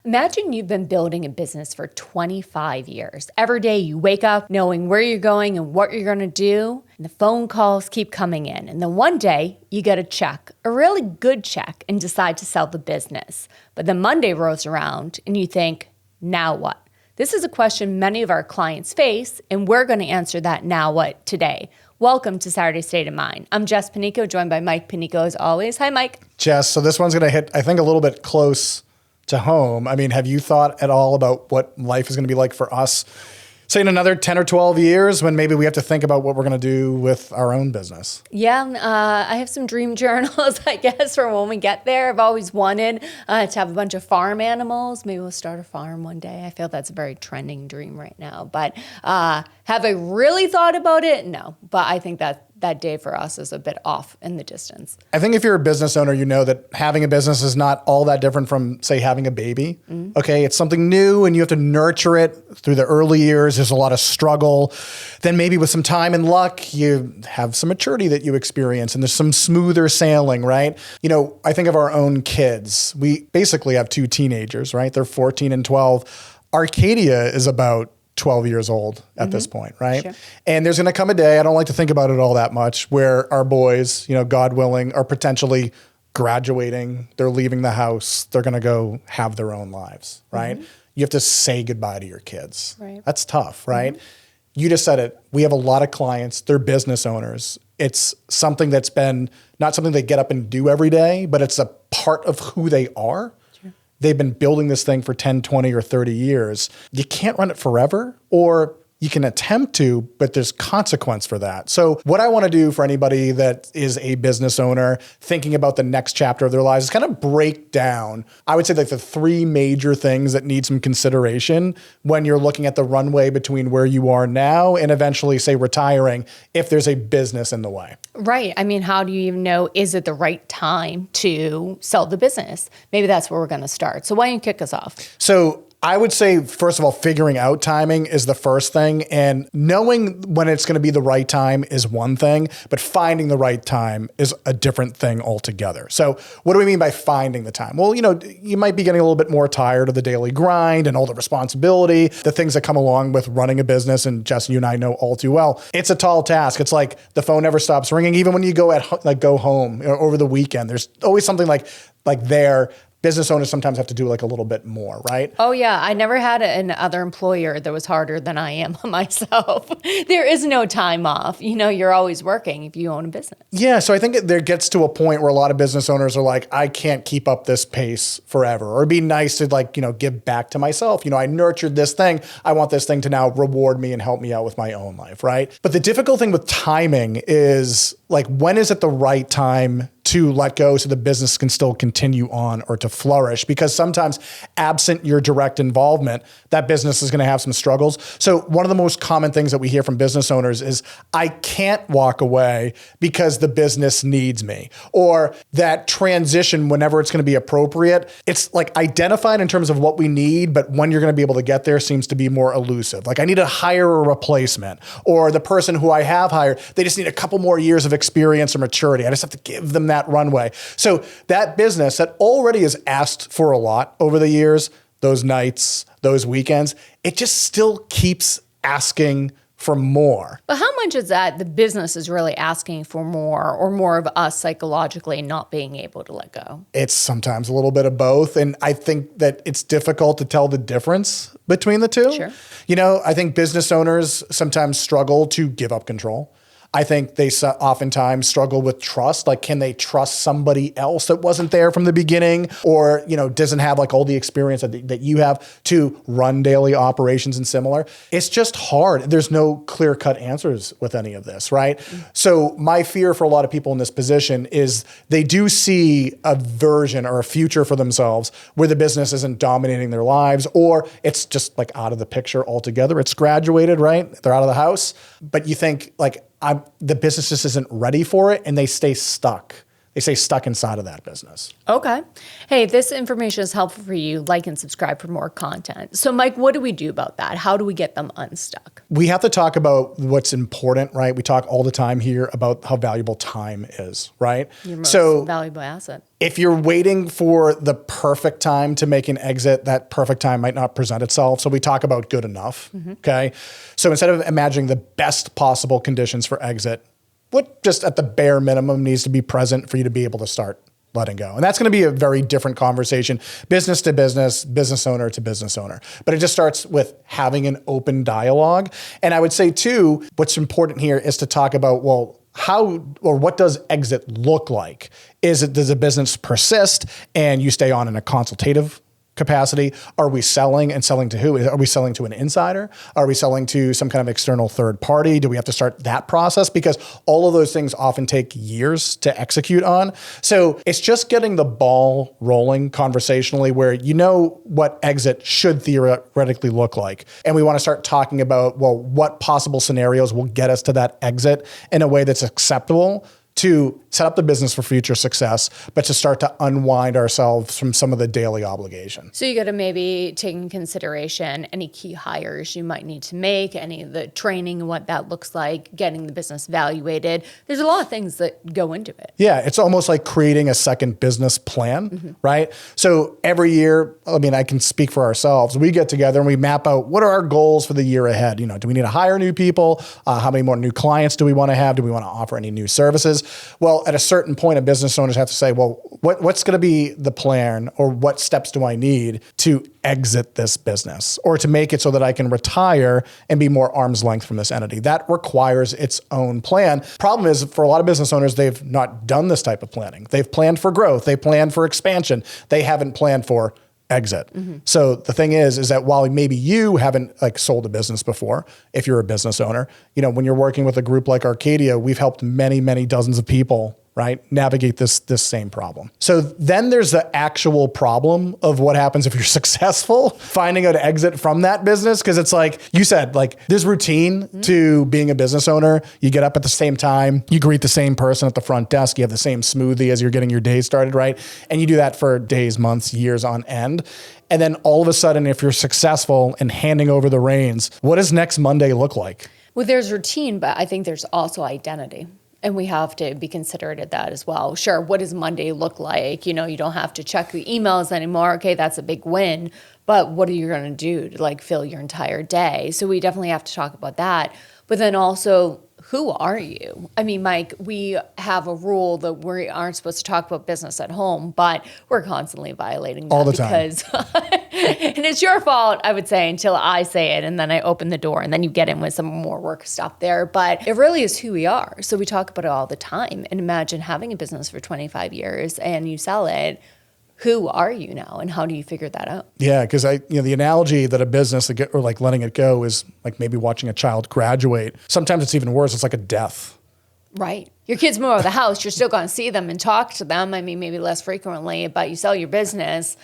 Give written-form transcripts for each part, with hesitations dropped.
Imagine you've been building a business for 25 years. Every day you wake up knowing where you're going and what you're going to do, and the phone calls keep coming in. And then one day you get a check, a really good check, and decide to sell the business. But then Monday rolls around and you think, now what? This is a question many of our clients face, and we're going to answer that now what today. Welcome to Saturday State of Mind. I'm Jess Panico, joined by Mike Panico as always. Hi, Mike. Jess, so this one's going to hit, I think, a little bit close to home. I mean, have you thought at all about what life is going to be like for us, say in another 10 or 12 years when maybe we have to think about what we're going to do with our own business? Yeah, I have some dream journals, I guess, for when we get there. I've always wanted to have a bunch of farm animals. Maybe we'll start a farm one day. I feel that's a very trending dream right now. But have I really thought about it? No. But I think that day for us is a bit off in the distance. I think if you're a business owner, you know that having a business is not all that different from, say, having a baby. Mm-hmm. Okay, it's something new and you have to nurture it through the early years. There's a lot of struggle. Then maybe with some time and luck, you have some maturity that you experience and there's some smoother sailing, right? You know, I think of our own kids. We basically have two teenagers, right? They're 14 and 12. Arcadia is about 12 years old at this point, right? Sure. And there's going to come a day, I don't like to think about it all that much, where our boys, you know, God willing, are potentially graduating, they're leaving the house, they're going to go have their own lives, right? Mm-hmm. You have to say goodbye to your kids. Right. That's tough, right? Mm-hmm. You just said it. We have a lot of clients, they're business owners. It's something that's been not something they get up and do every day, but it's a part of who they are. They've been building this thing for 10, 20, or 30 years. You can't run it forever, or you can attempt to, but there's consequence for that. So what I want to do for anybody that is a business owner thinking about the next chapter of their lives is kind of break down, I would say, like the three major things that need some consideration when you're looking at the runway between where you are now and eventually, say, retiring, if there's a business in the way. Right. I mean, how do you even know, is it the right time to sell the business? Maybe that's where we're going to start. So why don't you kick us off? So I would say, first of all, figuring out timing is the first thing. And knowing when it's going to be the right time is one thing, but finding the right time is a different thing altogether. So what do we mean by finding the time? Well, you know, you might be getting a little bit more tired of the daily grind and all the responsibility, the things that come along with running a business. And Jess, you and I know all too well, it's a tall task. It's like the phone never stops ringing. Even when you go home over the weekend, there's always something like there. Business owners sometimes have to do like a little bit more, right? Oh yeah, I never had another employer that was harder than I am myself. There is no time off. You know, you're always working if you own a business. Yeah, so I think there gets to a point where a lot of business owners are like, I can't keep up this pace forever. Or it'd be nice to give back to myself. You know, I nurtured this thing. I want this thing to now reward me and help me out with my own life, right? But the difficult thing with timing is when is it the right time to let go so the business can still continue on or to flourish? Because sometimes absent your direct involvement, that business is going to have some struggles. So one of the most common things that we hear from business owners is, I can't walk away because the business needs me. Or that transition, whenever it's going to be appropriate, it's identified in terms of what we need, but when you're going to be able to get there seems to be more elusive. I need to hire a replacement, or the person who I have hired, they just need a couple more years of experience or maturity. I just have to give them that runway. So that business that already has asked for a lot over the years, those nights, those weekends, it just still keeps asking for more. But how much is that the business is really asking for more, or more of us psychologically not being able to let go? It's sometimes a little bit of both. And I think that it's difficult to tell the difference between the two. Sure. You know, I think business owners sometimes struggle to give up control. I think they oftentimes struggle with trust. Can they trust somebody else that wasn't there from the beginning, or, doesn't have all the experience that you have to run daily operations and similar? It's just hard. There's no clear-cut answers with any of this, right? Mm-hmm. So my fear for a lot of people in this position is they do see a version or a future for themselves where the business isn't dominating their lives, or it's just out of the picture altogether. It's graduated, right? They're out of the house. But you think the business just isn't ready for it, and they stay stuck. they stay stuck inside of that business. Okay. Hey, if this information is helpful for you, like and subscribe for more content. So Mike, what do we do about that? How do we get them unstuck? We have to talk about what's important, right? We talk all the time here about how valuable time is, right? Your most valuable asset. If you're waiting for the perfect time to make an exit, that perfect time might not present itself. So we talk about good enough, okay? So instead of imagining the best possible conditions for exit, what just at the bare minimum needs to be present for you to be able to start letting go? And that's going to be a very different conversation, business to business, business owner to business owner. But it just starts with having an open dialogue. And I would say too, what's important here is to talk about, well, how or what does exit look like? Does a business persist and you stay on in a consultative capacity? Are we selling, and selling to who? Are we selling to an insider? Are we selling to some kind of external third party? Do we have to start that process? Because all of those things often take years to execute on. So it's just getting the ball rolling conversationally where you know what exit should theoretically look like. And we want to start talking about, well, what possible scenarios will get us to that exit in a way that's acceptable to set up the business for future success, but to start to unwind ourselves from some of the daily obligations. So you got to maybe take in consideration any key hires you might need to make, any of the training and what that looks like, getting the business valuated. There's a lot of things that go into it. Yeah, it's almost like creating a second business plan, right? So every year, I mean, I can speak for ourselves. We get together and we map out what are our goals for the year ahead. You know, do we need to hire new people? How many more new clients do we want to have? Do we want to offer any new services? Well, at a certain point, business owners have to say, well, what's going to be the plan, or what steps do I need to exit this business or to make it so that I can retire and be more arm's length from this entity? That requires its own plan. Problem is, for a lot of business owners, they've not done this type of planning. They've planned for growth. They planned for expansion. They haven't planned for exit. So the thing is that while maybe you haven't sold a business before, if you're a business owner, you know, when you're working with a group like Arcadia, we've helped many, many dozens of people, right, navigate this same problem. So then there's the actual problem of what happens if you're successful, finding an exit from that business. Because it's like you said, there's routine to being a business owner. You get up at the same time, you greet the same person at the front desk, you have the same smoothie as you're getting your day started, right? And you do that for days, months, years on end. And then all of a sudden, if you're successful in handing over the reins, what does next Monday look like? Well, there's routine, but I think there's also identity. And we have to be considerate of that as well. Sure, what does Monday look like? You know, you don't have to check the emails anymore. Okay, that's a big win. But what are you going to do to fill your entire day? So we definitely have to talk about that. But then also, who are you? I mean, Mike, we have a rule that we aren't supposed to talk about business at home, but we're constantly violating that all the time. Because and it's your fault, I would say, until I say it, and then I open the door, and then you get in with some more work stuff there. But it really is who we are. So we talk about it all the time. And imagine having a business for 25 years and you sell it. Who are you now, and how do you figure that out? Yeah, because the analogy that a business or letting it go is like maybe watching a child graduate. Sometimes it's even worse. It's like a death. Right. Your kids move out of the house. You're still going to see them and talk to them. I mean, maybe less frequently, but you sell your business.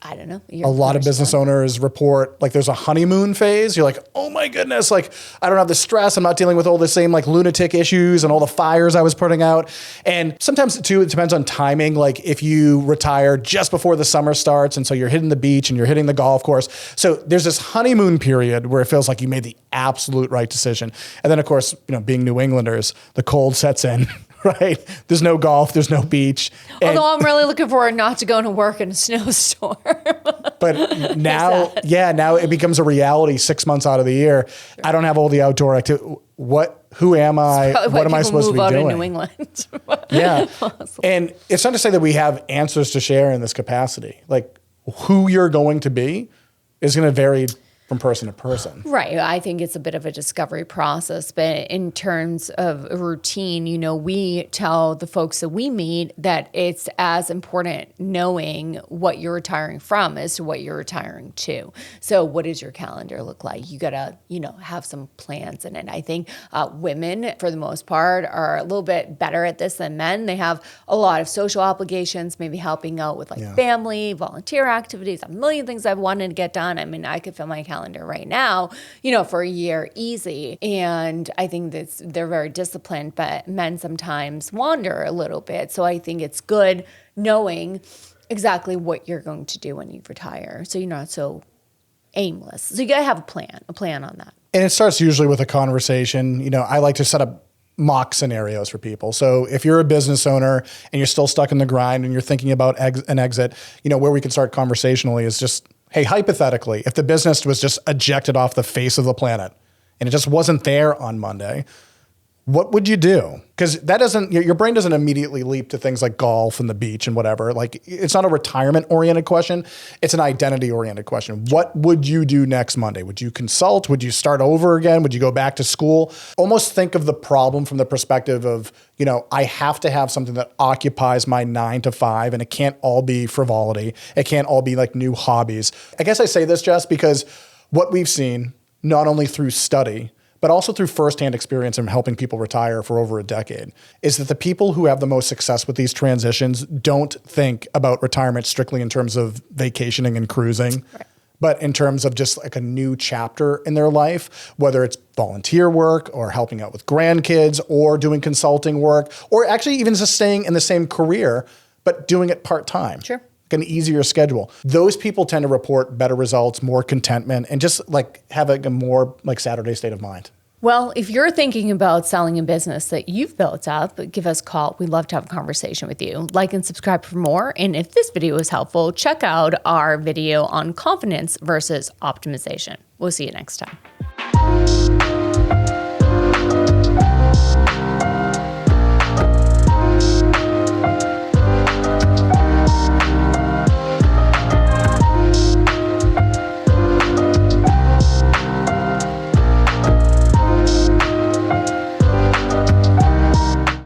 I don't know. A lot of business owners report there's a honeymoon phase. You're like, oh my goodness, I don't have the stress. I'm not dealing with all the same lunatic issues and all the fires I was putting out. And sometimes too, it depends on timing. If you retire just before the summer starts, and so you're hitting the beach and you're hitting the golf course. So there's this honeymoon period where it feels like you made the absolute right decision. And then of course, being New Englanders, the cold sets in. Right? There's no golf, there's no beach. Although I'm really looking forward not to going to work in a snowstorm. But now it becomes a reality 6 months out of the year. Sure. I don't have all the outdoor activity. Who am I? What am I supposed to be doing? In New England. Yeah. Awesome. And it's not to say that we have answers to share in this capacity. Who you're going to be is going to vary from person to person. Right. I think it's a bit of a discovery process, but in terms of a routine, we tell the folks that we meet that it's as important knowing what you're retiring from as to what you're retiring to. So what does your calendar look like? You got to, have some plans in it. I think women, for the most part, are a little bit better at this than men. They have a lot of social obligations, maybe helping out with family, volunteer activities, a million things I've wanted to get done. I mean, I could fill my calendar calendar right now, for a year easy. And I think that they're very disciplined, but men sometimes wander a little bit. So I think it's good knowing exactly what you're going to do when you retire, so you're not so aimless. So you got to have a plan on that. And it starts usually with a conversation. I like to set up mock scenarios for people. So if you're a business owner and you're still stuck in the grind and you're thinking about an exit, where we can start conversationally is just, hey, hypothetically, if the business was just ejected off the face of the planet and it just wasn't there on Monday, what would you do? Because your brain doesn't immediately leap to things like golf and the beach and whatever. Like, it's not a retirement-oriented question. It's an identity-oriented question. What would you do next Monday? Would you consult? Would you start over again? Would you go back to school? Almost think of the problem from the perspective of, I have to have something that occupies my 9 to 5, and it can't all be frivolity. It can't all be like new hobbies. I guess I say this, Jess, because what we've seen, not only through study, but also through firsthand experience in helping people retire for over a decade, is that the people who have the most success with these transitions don't think about retirement strictly in terms of vacationing and cruising, right, but in terms of just like a new chapter in their life, whether it's volunteer work or helping out with grandkids or doing consulting work, or actually even just staying in the same career, but doing it part-time. Sure. An easier schedule. Those people tend to report better results, more contentment, and just like have a more like Saturday state of mind. Well, if you're thinking about selling a business that you've built up, give us a call. We'd love to have a conversation with you. Like and subscribe for more. And if this video was helpful, check out our video on confidence versus optimization. We'll see you next time.